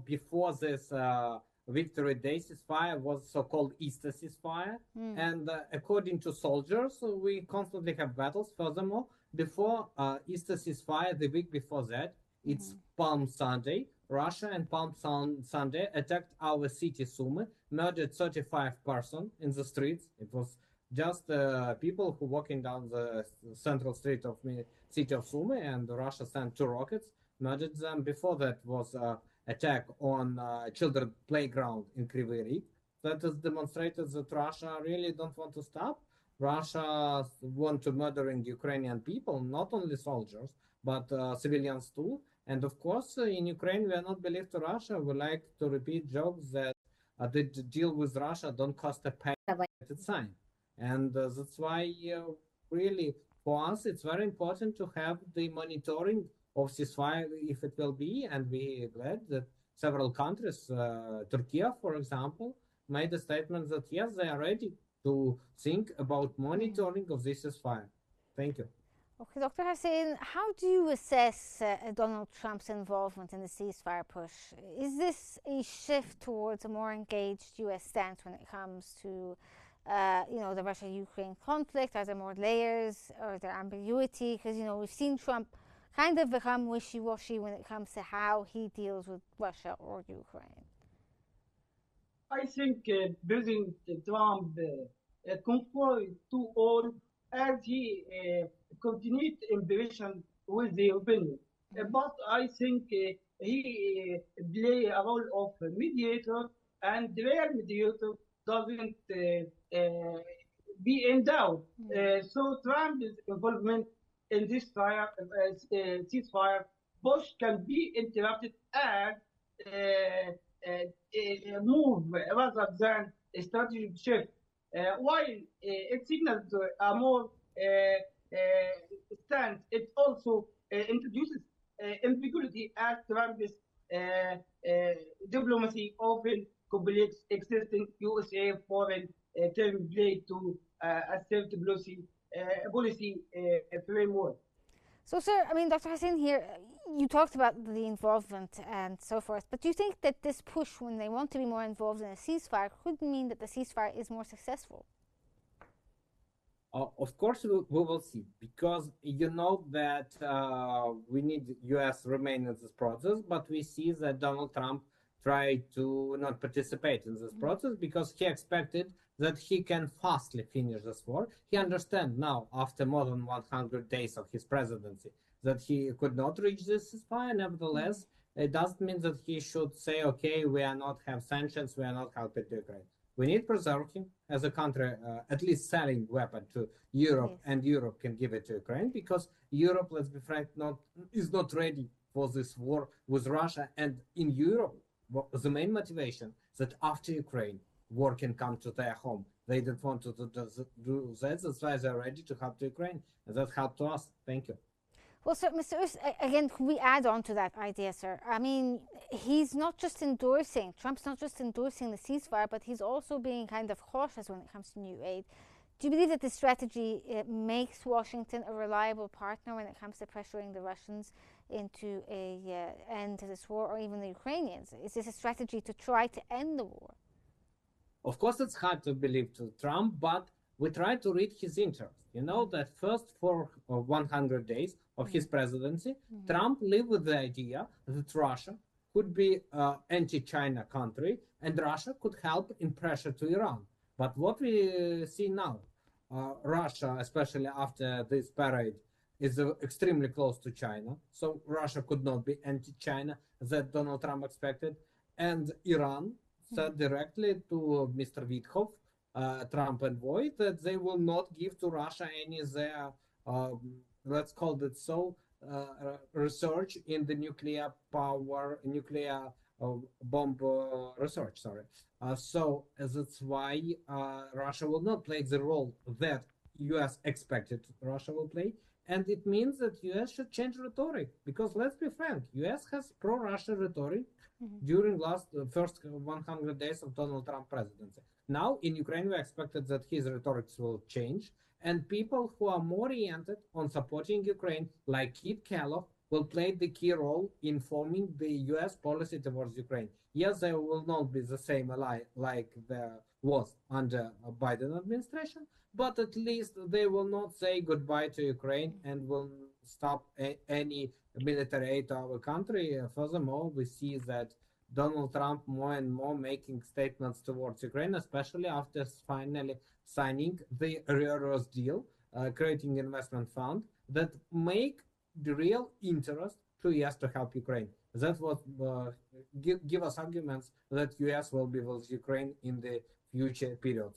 before this Victory Day ceasefire was so-called Easter ceasefire. And according to soldiers, we constantly have battles. Furthermore, before Easter ceasefire, the week before that, it's Palm Sunday. Russia and Palm Sunday attacked our city Sumy, murdered 35 persons in the streets. It was just people who walking down the central street of the city of Sumy, and Russia sent 2 rockets, murdered them. Before that was attack on children playground in Kryvyi Rih. That has demonstrated that Russia really don't want to stop. Russia want to murdering Ukrainian people, not only soldiers, but civilians too. And of course, in Ukraine, we are not believed to Russia. We like to repeat jokes that the deal with Russia don't cost a penny at the time. And that's why really for us, it's very important to have the monitoring of ceasefire if it will be. And we are glad that several countries, Turkey, for example, made a statement that yes, they are ready to think about monitoring of this ceasefire. Thank you. Okay, Dr. Hussein, how do you assess Donald Trump's involvement in the ceasefire push? Is this a shift towards a more engaged U.S. stance when it comes to, the Russia-Ukraine conflict? Are there more layers, or is there ambiguity? Because, we've seen Trump kind of become wishy-washy when it comes to how he deals with Russia or Ukraine. I think President Trump conformed to all as he continued impression with the opinion. But I think he play a role of mediator, and the real mediator doesn't be in doubt. So Trump's involvement in this ceasefire push can be interrupted as a move rather than a strategic shift. While it signals a more stance, it also introduces ambiguity as Trump's diplomacy often complex existing USA foreign template to assert policy framework. So, sir, Dr. Hussein here, you talked about the involvement and so forth, but do you think that this push, when they want to be more involved in a ceasefire, could mean that the ceasefire is more successful? Of course, we will see, because you know that we need U.S. remain in this process, but we see that Donald Trump tried to not participate in this process because he expected that he can fastly finish this war. He understands now, after more than 100 days of his presidency, that he could not reach this ceasefire. Nevertheless, it doesn't mean that he should say, okay, we are not have sanctions, we are not helping Ukraine. We need to preserve him as a country, at least selling weapon to Europe, and Europe can give it to Ukraine, because Europe, let's be frank, is not ready for this war with Russia. And in Europe, the main motivation that after Ukraine, war can come to their home. They don't want to do that. That's why they're ready to help to Ukraine. And that helped to us. Thank you. Well, sir, Mr. Us, again, can we add on to that idea, sir? He's not just endorsing, Trump's not just endorsing the ceasefire, but he's also being kind of cautious when it comes to new aid. Do you believe that this strategy makes Washington a reliable partner when it comes to pressuring the Russians into an end to this war, or even the Ukrainians? Is this a strategy to try to end the war? Of course, it's hard to believe to Trump, but we try to read his interest. You know that first for 100 days of his presidency, Trump lived with the idea that Russia could be anti-China country, and Russia could help in pressure to Iran. But what we see now, Russia, especially after this parade, is extremely close to China. So Russia could not be anti-China that Donald Trump expected. And Iran said directly to Mr. Witkoff, Trump envoy, that they will not give to Russia any of their, let's call it so, research in the nuclear bomb research, sorry. So that's why Russia will not play the role that US expected Russia will play. And it means that US should change rhetoric, because let's be frank, US has pro-Russia rhetoric during first 100 days of Donald Trump presidency. Now in Ukraine, we expected that his rhetoric will change, and people who are more oriented on supporting Ukraine, like Keith Kellogg will play the key role in forming the US policy towards Ukraine. Yes, there will not be the same ally like there was under Biden administration, but at least they will not say goodbye to Ukraine and will stop any military aid to our country. Furthermore, we see that Donald Trump more and more making statements towards Ukraine, especially after finally signing the rare earth deal, creating investment fund that make the real interest to US to help Ukraine. That was give us arguments that US will be with Ukraine in the future periods.